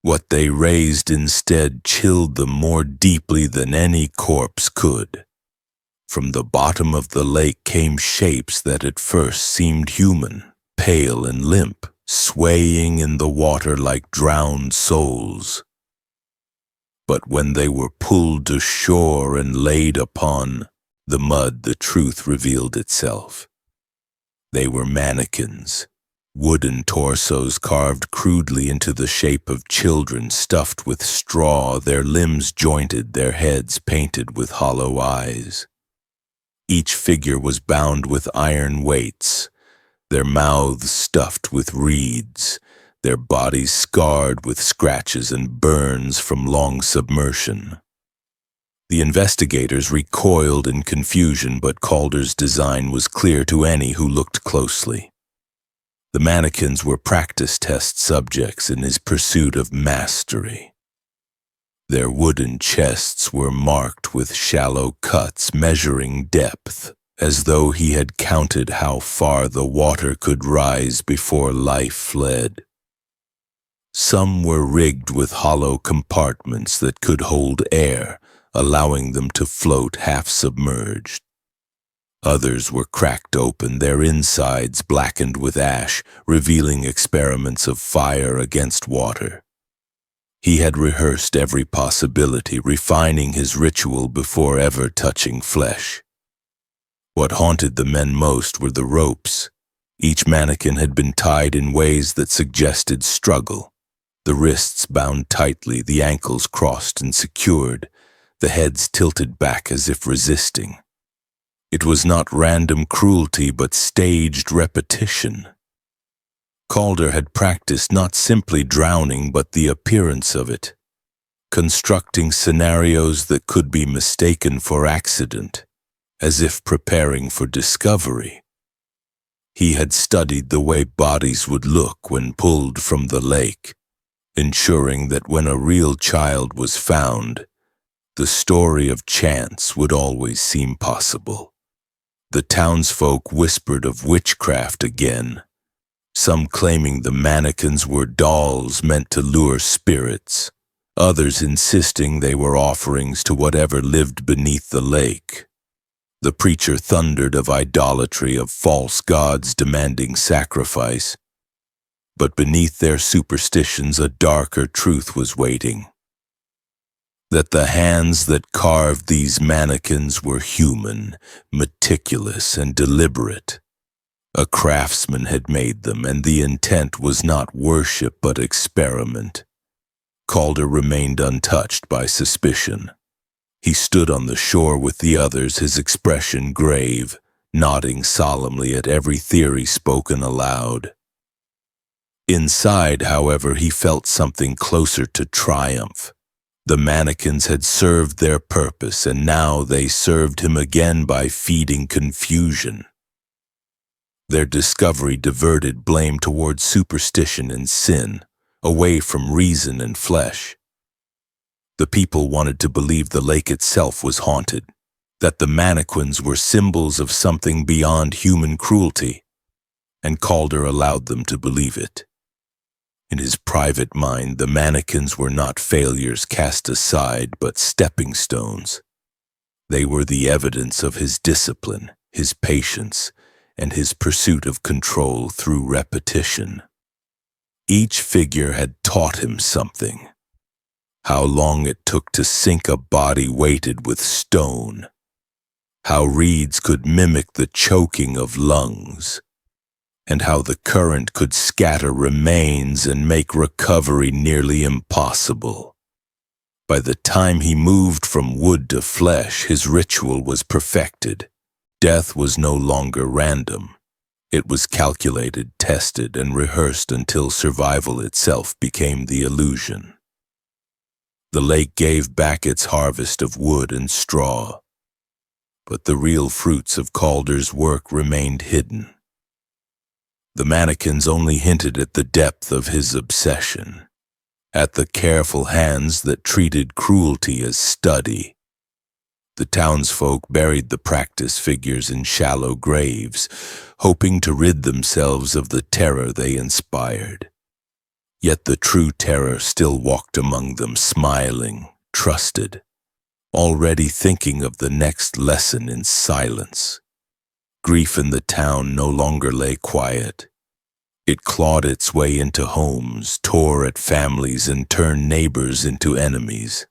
What they raised instead chilled them more deeply than any corpse could. From the bottom of the lake came shapes that at first seemed human, pale and limp, swaying in the water like drowned souls. But when they were pulled to shore and laid upon, the mud, the truth revealed itself. They were mannequins, wooden torsos carved crudely into the shape of children, stuffed with straw, their limbs jointed, their heads painted with hollow eyes. Each figure was bound with iron weights, their mouths stuffed with reeds, their bodies scarred with scratches and burns from long submersion. The investigators recoiled in confusion, but Calder's design was clear to any who looked closely. The mannequins were practice test subjects in his pursuit of mastery. Their wooden chests were marked with shallow cuts measuring depth, as though he had counted how far the water could rise before life fled. Some were rigged with hollow compartments that could hold air, allowing them to float half-submerged. Others were cracked open, their insides blackened with ash, revealing experiments of fire against water. He had rehearsed every possibility, refining his ritual before ever touching flesh. What haunted the men most were the ropes. Each mannequin had been tied in ways that suggested struggle. The wrists bound tightly, the ankles crossed and secured, the heads tilted back as if resisting. It was not random cruelty, but staged repetition. Calder had practiced not simply drowning, but the appearance of it, constructing scenarios that could be mistaken for accident, as if preparing for discovery. He had studied the way bodies would look when pulled from the lake, ensuring that when a real child was found, the story of chance would always seem possible. The townsfolk whispered of witchcraft again, some claiming the mannequins were dolls meant to lure spirits, others insisting they were offerings to whatever lived beneath the lake. The preacher thundered of idolatry, of false gods demanding sacrifice, but beneath their superstitions a darker truth was waiting. That the hands that carved these mannequins were human, meticulous, and deliberate. A craftsman had made them, and the intent was not worship but experiment. Calder remained untouched by suspicion. He stood on the shore with the others, his expression grave, nodding solemnly at every theory spoken aloud. Inside, however, he felt something closer to triumph. The mannequins had served their purpose, and now they served him again by feeding confusion. Their discovery diverted blame towards superstition and sin, away from reason and flesh. The people wanted to believe the lake itself was haunted, that the mannequins were symbols of something beyond human cruelty, and Calder allowed them to believe it. In his private mind, the mannequins were not failures cast aside, but stepping stones. They were the evidence of his discipline, his patience, and his pursuit of control through repetition. Each figure had taught him something. How long it took to sink a body weighted with stone. How reeds could mimic the choking of lungs. And how the current could scatter remains and make recovery nearly impossible. By the time he moved from wood to flesh, his ritual was perfected. Death was no longer random. It was calculated, tested, and rehearsed until survival itself became the illusion. The lake gave back its harvest of wood and straw, but the real fruits of Calder's work remained hidden. The mannequins only hinted at the depth of his obsession, at the careful hands that treated cruelty as study. The townsfolk buried the practice figures in shallow graves, hoping to rid themselves of the terror they inspired. Yet the true terror still walked among them, smiling, trusted, already thinking of the next lesson in silence. Grief in the town no longer lay quiet. It clawed its way into homes, tore at families, and turned neighbors into enemies.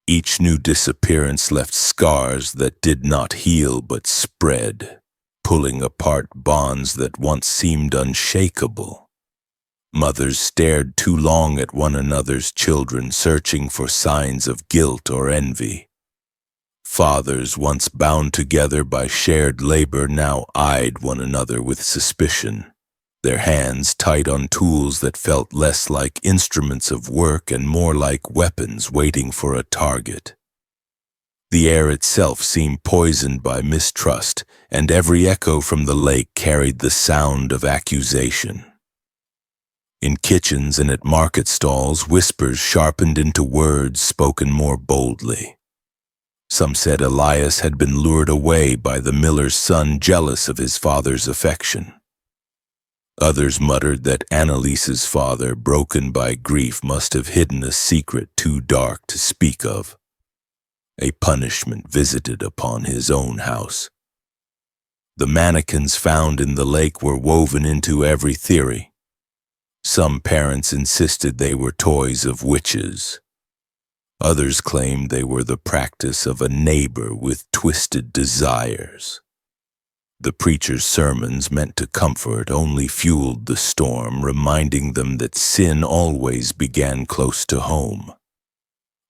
Each new disappearance left scars that did not heal but spread, pulling apart bonds that once seemed unshakable. Mothers stared too long at one another's children, searching for signs of guilt or envy. Fathers, once bound together by shared labor, now eyed one another with suspicion, their hands tight on tools that felt less like instruments of work and more like weapons waiting for a target. The air itself seemed poisoned by mistrust, and every echo from the lake carried the sound of accusation. In kitchens and at market stalls, whispers sharpened into words spoken more boldly. Some said Elias had been lured away by the miller's son, jealous of his father's affection. Others muttered that Annalise's father, broken by grief, must have hidden a secret too dark to speak of, a punishment visited upon his own house. The mannequins found in the lake were woven into every theory. Some parents insisted they were toys of witches. Others claimed they were the practice of a neighbor with twisted desires. The preacher's sermons, meant to comfort, only fueled the storm, reminding them that sin always began close to home.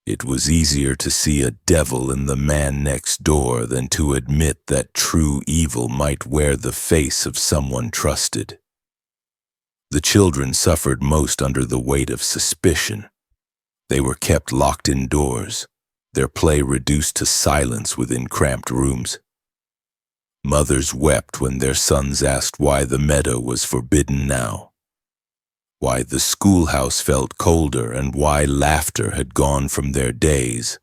It was easier to see a devil in the man next door than to admit that true evil might wear the face of someone trusted. The children suffered most under the weight of suspicion. They were kept locked indoors, their play reduced to silence within cramped rooms. Mothers wept when their sons asked why the meadow was forbidden now, why the schoolhouse felt colder, and why laughter had gone from their days.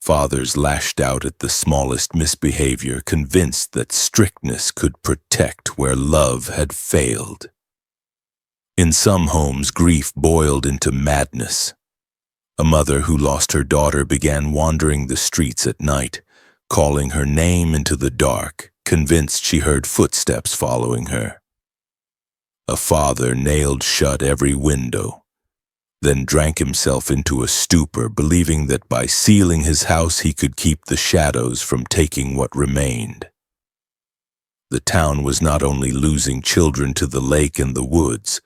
Fathers lashed out at the smallest misbehavior, convinced that strictness could protect where love had failed. In some homes, grief boiled into madness. A mother who lost her daughter began wandering the streets at night, calling her name into the dark, convinced she heard footsteps following her. A father nailed shut every window, then drank himself into a stupor, believing that by sealing his house he could keep the shadows from taking what remained. The town was not only losing children to the lake and the woods,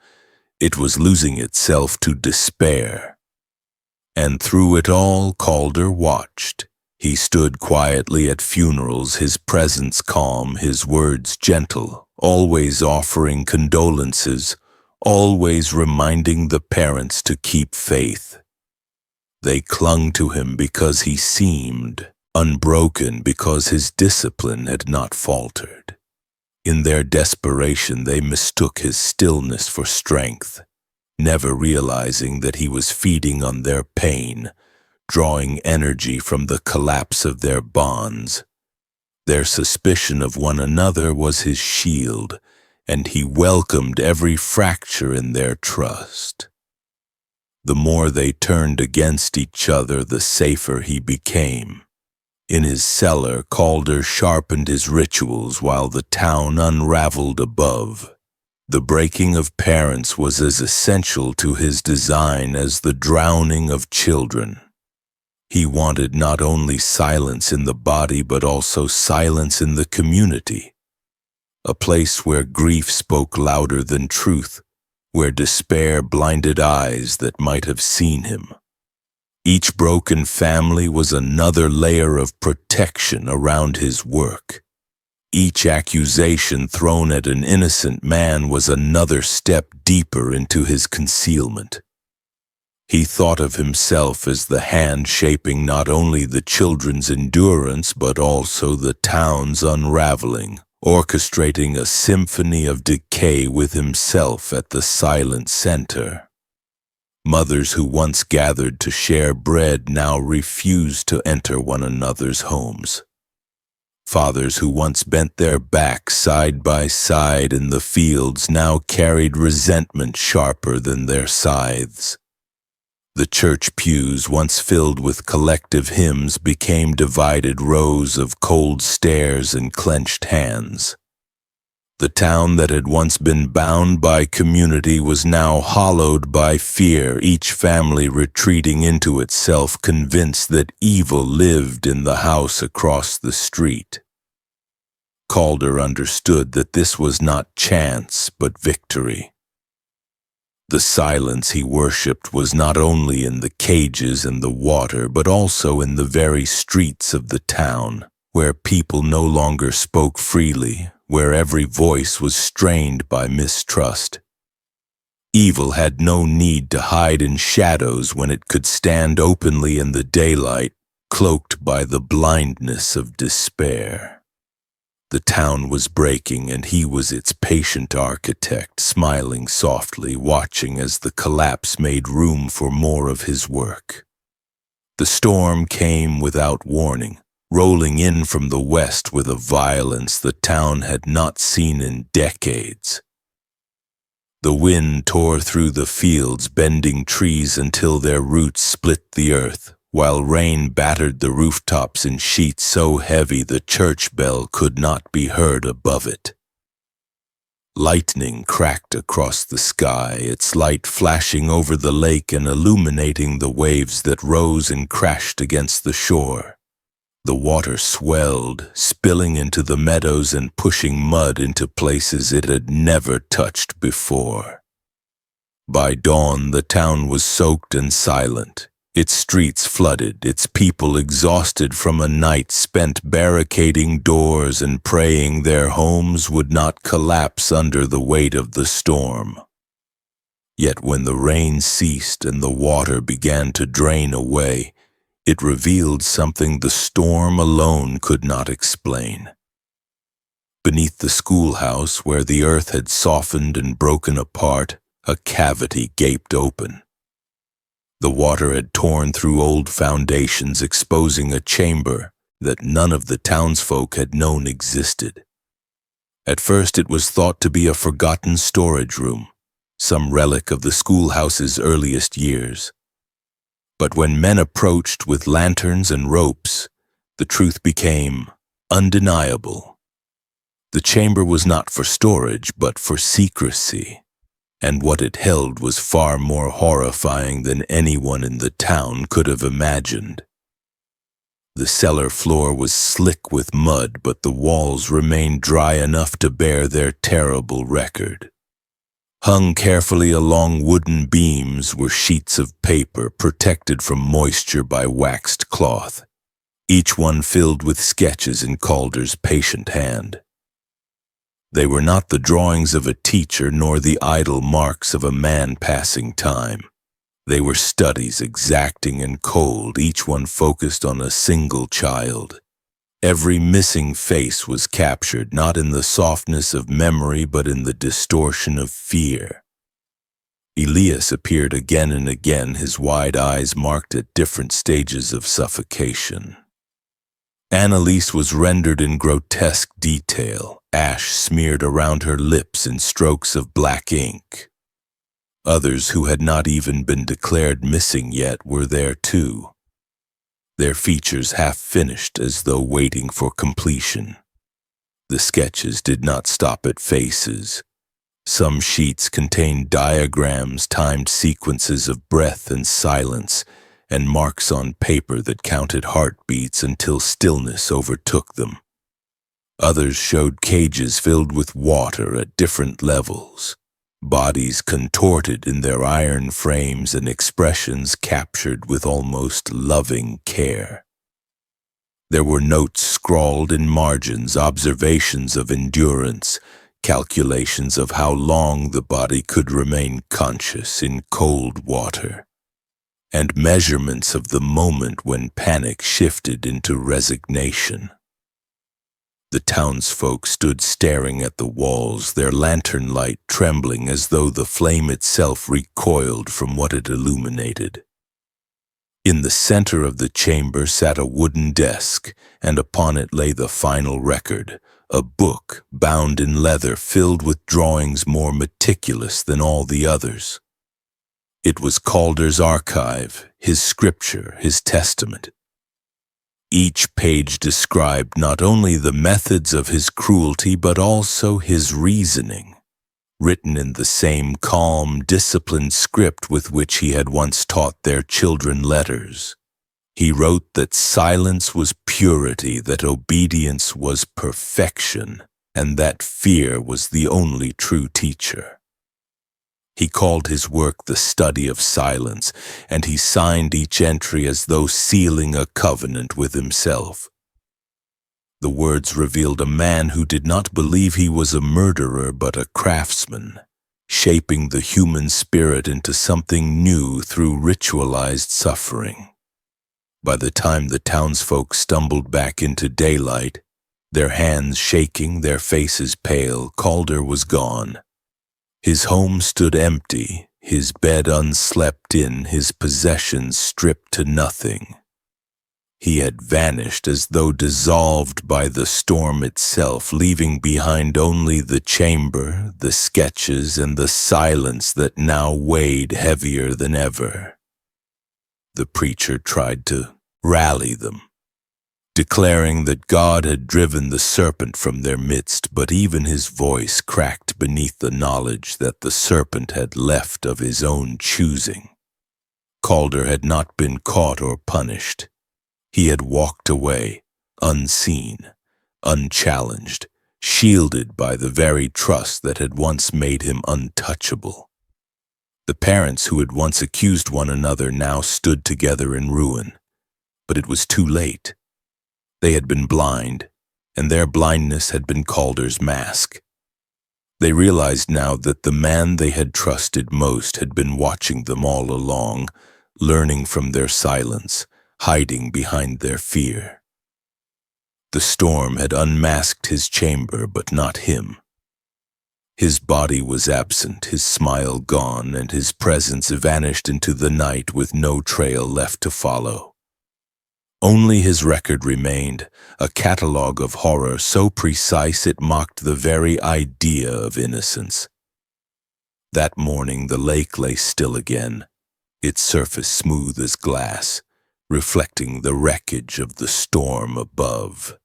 it was losing itself to despair. And through it all, Calder watched. He stood quietly at funerals, his presence calm, his words gentle, always offering condolences, always reminding the parents to keep faith. They clung to him because he seemed unbroken, because his discipline had not faltered. In their desperation, they mistook his stillness for strength, never realizing that he was feeding on their pain, drawing energy from the collapse of their bonds. Their suspicion of one another was his shield, and he welcomed every fracture in their trust. The more they turned against each other, the safer he became. In his cellar, Calder sharpened his rituals while the town unraveled above. The breaking of parents was as essential to his design as the drowning of children. He wanted not only silence in the body but also silence in the community, a place where grief spoke louder than truth, where despair blinded eyes that might have seen him. Each broken family was another layer of protection around his work. Each accusation thrown at an innocent man was another step deeper into his concealment. He thought of himself as the hand shaping not only the children's endurance but also the town's unraveling, orchestrating a symphony of decay with himself at the silent center. Mothers who once gathered to share bread now refused to enter one another's homes. Fathers who once bent their backs side by side in the fields now carried resentment sharper than their scythes. The church pews, once filled with collective hymns, became divided rows of cold stares and clenched hands. The town that had once been bound by community was now hollowed by fear, each family retreating into itself, convinced that evil lived in the house across the street. Calder understood that this was not chance, but victory. The silence he worshipped was not only in the cages and the water, but also in the very streets of the town, where people no longer spoke freely, where every voice was strained by mistrust. Evil had no need to hide in shadows when it could stand openly in the daylight, cloaked by the blindness of despair. The town was breaking, and he was its patient architect, smiling softly, watching as the collapse made room for more of his work. The storm came without warning, rolling in from the west with a violence the town had not seen in decades. The wind tore through the fields, bending trees until their roots split the earth, while rain battered the rooftops in sheets so heavy the church bell could not be heard above it. Lightning cracked across the sky, its light flashing over the lake and illuminating the waves that rose and crashed against the shore. The water swelled, spilling into the meadows and pushing mud into places it had never touched before. By dawn, the town was soaked and silent, its streets flooded, its people exhausted from a night spent barricading doors and praying their homes would not collapse under the weight of the storm. Yet when the rain ceased and the water began to drain away, it revealed something the storm alone could not explain. Beneath the schoolhouse, where the earth had softened and broken apart, a cavity gaped open. The water had torn through old foundations, exposing a chamber that none of the townsfolk had known existed. At first it was thought to be a forgotten storage room, some relic of the schoolhouse's earliest years. But when men approached with lanterns and ropes, the truth became undeniable. The chamber was not for storage, but for secrecy, and what it held was far more horrifying than anyone in the town could have imagined. The cellar floor was slick with mud, but the walls remained dry enough to bear their terrible record. Hung carefully along wooden beams were sheets of paper protected from moisture by waxed cloth, each one filled with sketches in Calder's patient hand. They were not the drawings of a teacher nor the idle marks of a man passing time. They were studies exacting and cold, each one focused on a single child. Every missing face was captured, not in the softness of memory, but in the distortion of fear. Elias appeared again and again, his wide eyes marked at different stages of suffocation. Annalise was rendered in grotesque detail, ash smeared around her lips in strokes of black ink. Others who had not even been declared missing yet were there too, their features half finished as though waiting for completion. The sketches did not stop at faces. Some sheets contained diagrams, timed sequences of breath and silence, and marks on paper that counted heartbeats until stillness overtook them. Others showed cages filled with water at different levels, bodies contorted in their iron frames and expressions captured with almost loving care. There were notes scrawled in margins, observations of endurance, calculations of how long the body could remain conscious in cold water, and measurements of the moment when panic shifted into resignation. The townsfolk stood staring at the walls, their lantern light trembling as though the flame itself recoiled from what it illuminated. In the center of the chamber sat a wooden desk, and upon it lay the final record, a book bound in leather filled with drawings more meticulous than all the others. It was Calder's archive, his scripture, his testament. Each page described not only the methods of his cruelty but also his reasoning, written in the same calm, disciplined script with which he had once taught their children letters. He wrote that silence was purity, that obedience was perfection, and that fear was the only true teacher. He called his work the study of silence, and he signed each entry as though sealing a covenant with himself. The words revealed a man who did not believe he was a murderer but a craftsman, shaping the human spirit into something new through ritualized suffering. By the time the townsfolk stumbled back into daylight, their hands shaking, their faces pale, Calder was gone. His home stood empty, his bed unslept in, his possessions stripped to nothing. He had vanished as though dissolved by the storm itself, leaving behind only the chamber, the sketches, and the silence that now weighed heavier than ever. The preacher tried to rally them, declaring that God had driven the serpent from their midst, but even his voice cracked beneath the knowledge that the serpent had left of his own choosing. Calder had not been caught or punished. He had walked away, unseen, unchallenged, shielded by the very trust that had once made him untouchable. The parents who had once accused one another now stood together in ruin, but it was too late. They had been blind, and their blindness had been Calder's mask. They realized now that the man they had trusted most had been watching them all along, learning from their silence, hiding behind their fear. The storm had unmasked his chamber, but not him. His body was absent, his smile gone, and his presence vanished into the night with no trail left to follow. Only his record remained, a catalogue of horror so precise it mocked the very idea of innocence. That morning the lake lay still again, its surface smooth as glass, reflecting the wreckage of the storm above.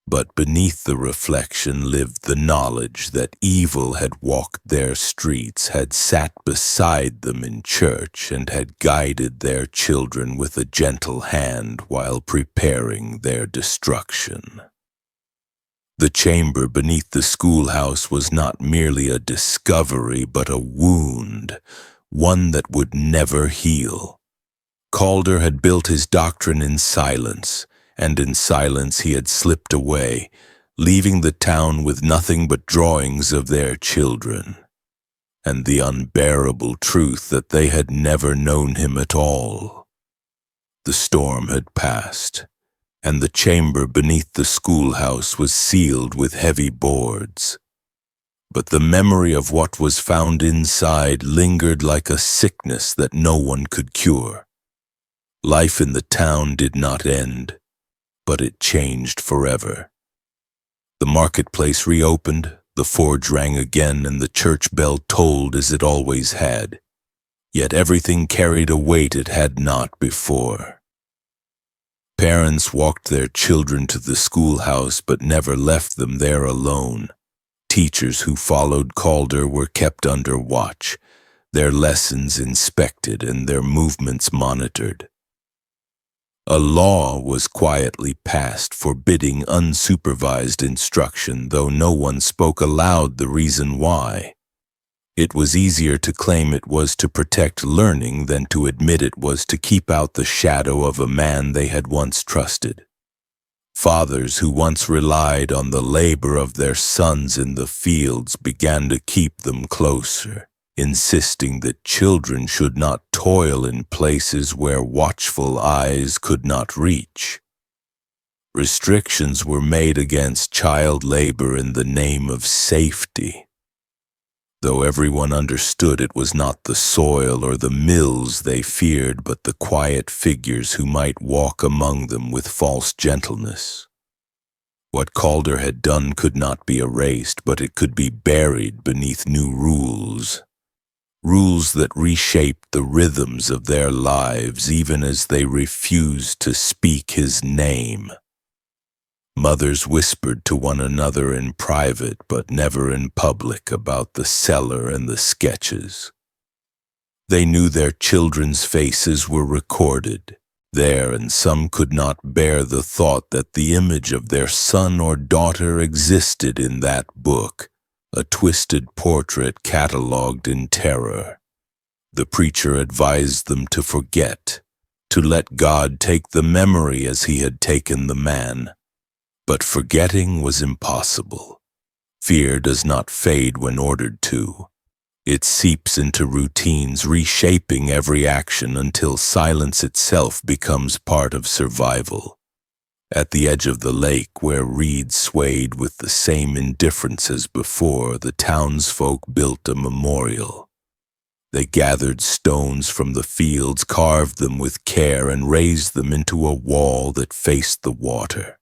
But beneath the reflection lived the knowledge that evil had walked their streets, had sat beside them in church, and had guided their children with a gentle hand while preparing their destruction. The chamber beneath the schoolhouse was not merely a discovery, but a wound, one that would never heal. Calder had built his doctrine in silence, and in silence he had slipped away, leaving the town with nothing but drawings of their children, and the unbearable truth that they had never known him at all. The storm had passed, and the chamber beneath the schoolhouse was sealed with heavy boards. But the memory of what was found inside lingered like a sickness that no one could cure. Life in the town did not end, but it changed forever. The marketplace reopened, the forge rang again, and the church bell tolled as it always had. Yet everything carried a weight it had not before. Parents walked their children to the schoolhouse but never left them there alone. Teachers who followed Calder were kept under watch, their lessons inspected and their movements monitored. A law was quietly passed forbidding unsupervised instruction, though no one spoke aloud the reason why. It was easier to claim it was to protect learning than to admit it was to keep out the shadow of a man they had once trusted. Fathers who once relied on the labor of their sons in the fields began to keep them closer, insisting that children should not toil in places where watchful eyes could not reach. Restrictions were made against child labor in the name of safety. Though everyone understood it was not the soil or the mills they feared, but the quiet figures who might walk among them with false gentleness. What Calder had done could not be erased, but it could be buried beneath new rules. rules that reshaped the rhythms of their lives even as they refused to speak his name. Mothers whispered to one another in private but never in public about the cellar and the sketches. They knew their children's faces were recorded there, and some could not bear the thought that the image of their son or daughter existed in that book, a twisted portrait catalogued in terror. The preacher advised them to forget, to let God take the memory as he had taken the man. But forgetting was impossible. Fear does not fade when ordered to. It seeps into routines, reshaping every action until silence itself becomes part of survival. At the edge of the lake, where reeds swayed with the same indifference as before, the townsfolk built a memorial. They gathered stones from the fields, carved them with care, and raised them into a wall that faced the water.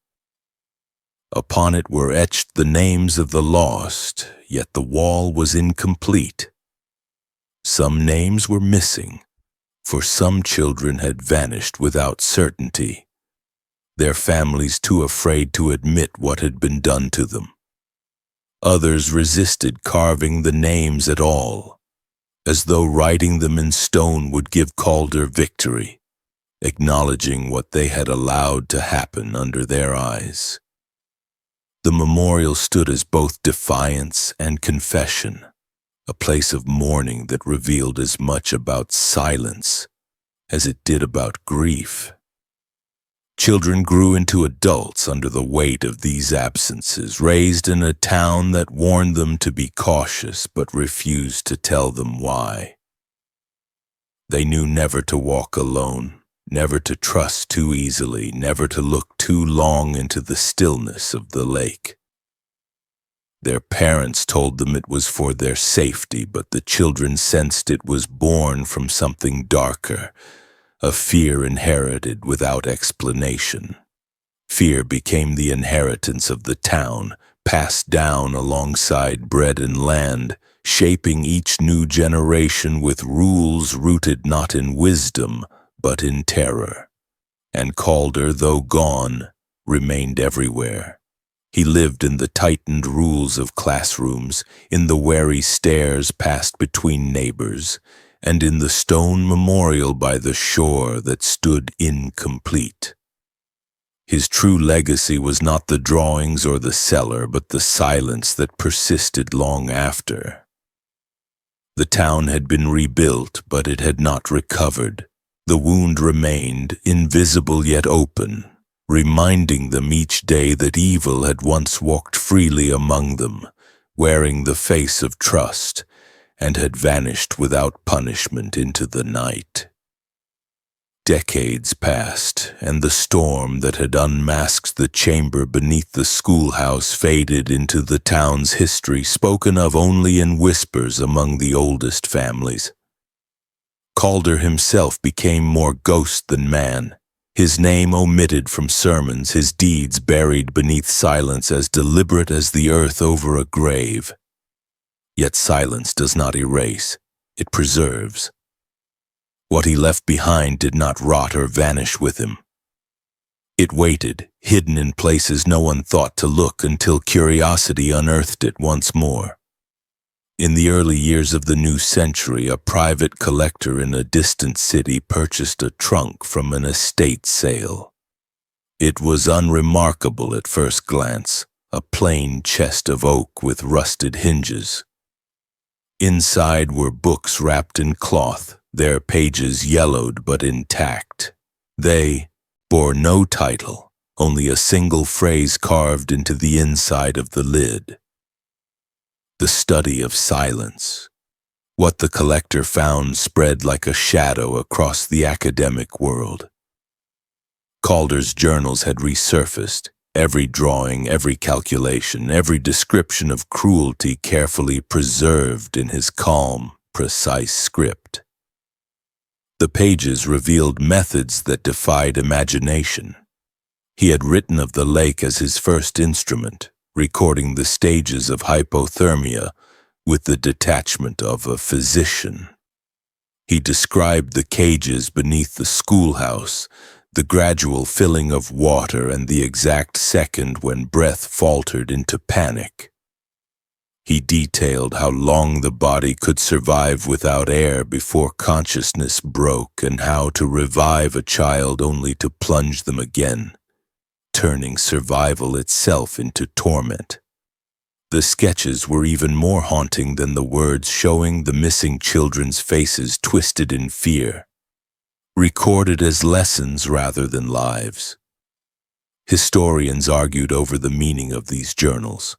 Upon it were etched the names of the lost, yet the wall was incomplete. Some names were missing, for some children had vanished without certainty, their families too afraid to admit what had been done to them. Others resisted carving the names at all, as though writing them in stone would give Calder victory, acknowledging what they had allowed to happen under their eyes. The memorial stood as both defiance and confession, a place of mourning that revealed as much about silence as it did about grief. Children grew into adults under the weight of these absences, raised in a town that warned them to be cautious but refused to tell them why. They knew never to walk alone, never to trust too easily, never to look too long into the stillness of the lake. Their parents told them it was for their safety, but the children sensed it was born from something darker, a fear inherited without explanation. Fear became the inheritance of the town, passed down alongside bread and land, shaping each new generation with rules rooted not in wisdom, but in terror. And Calder, though gone, remained everywhere. He lived in the tightened rules of classrooms, in the wary stares passed between neighbors, and in the stone memorial by the shore that stood incomplete. His true legacy was not the drawings or the cellar, but the silence that persisted long after. The town had been rebuilt, but it had not recovered. The wound remained, invisible yet open, reminding them each day that evil had once walked freely among them, wearing the face of trust, and had vanished without punishment into the night. Decades passed, and the storm that had unmasked the chamber beneath the schoolhouse faded into the town's history, spoken of only in whispers among the oldest families. Calder himself became more ghost than man, his name omitted from sermons, his deeds buried beneath silence as deliberate as the earth over a grave. Yet silence does not erase, it preserves. What he left behind did not rot or vanish with him. It waited, hidden in places no one thought to look, until curiosity unearthed it once more. In the early years of the new century, a private collector in a distant city purchased a trunk from an estate sale. It was unremarkable at first glance, a plain chest of oak with rusted hinges. Inside were books wrapped in cloth, their pages yellowed but intact. They bore no title, only a single phrase carved into the inside of the lid. The study of silence. What the collector found spread like a shadow across the academic world. Calder's journals had resurfaced, every drawing, every calculation, every description of cruelty carefully preserved in his calm, precise script. The pages revealed methods that defied imagination. He had written of the lake as his first instrument, recording the stages of hypothermia, with the detachment of a physician. He described the cages beneath the schoolhouse, the gradual filling of water, and the exact second when breath faltered into panic. He detailed how long the body could survive without air before consciousness broke, and how to revive a child only to plunge them again, turning survival itself into torment. The sketches were even more haunting than the words, showing the missing children's faces twisted in fear, recorded as lessons rather than lives. Historians argued over the meaning of these journals.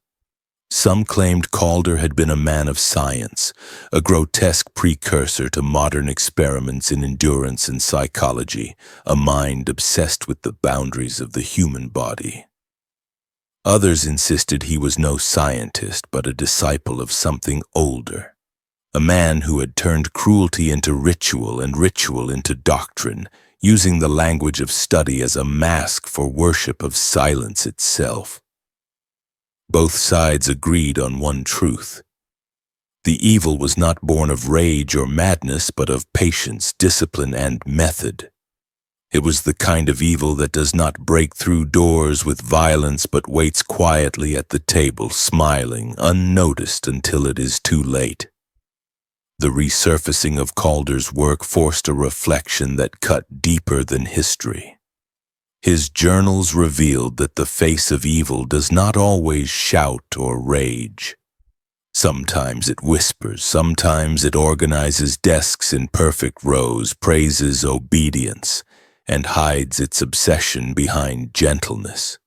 Some claimed Calder had been a man of science, a grotesque precursor to modern experiments in endurance and psychology, a mind obsessed with the boundaries of the human body. Others insisted he was no scientist, but a disciple of something older, a man who had turned cruelty into ritual and ritual into doctrine, using the language of study as a mask for worship of silence itself. Both sides agreed on one truth. The evil was not born of rage or madness, but of patience, discipline, and method. It was the kind of evil that does not break through doors with violence, but waits quietly at the table, smiling, unnoticed until it is too late. The resurfacing of Calder's work forced a reflection that cut deeper than history. His journals revealed that the face of evil does not always shout or rage. Sometimes it whispers, sometimes it organizes desks in perfect rows, praises obedience, and hides its obsession behind gentleness.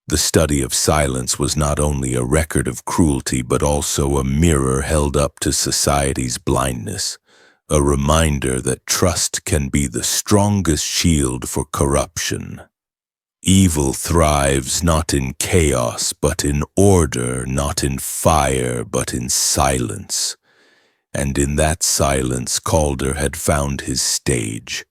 The study of silence was not only a record of cruelty, but also a mirror held up to society's blindness, a reminder that trust can be the strongest shield for corruption. Evil thrives not in chaos, but in order, not in fire, but in silence. And in that silence, Calder had found his stage,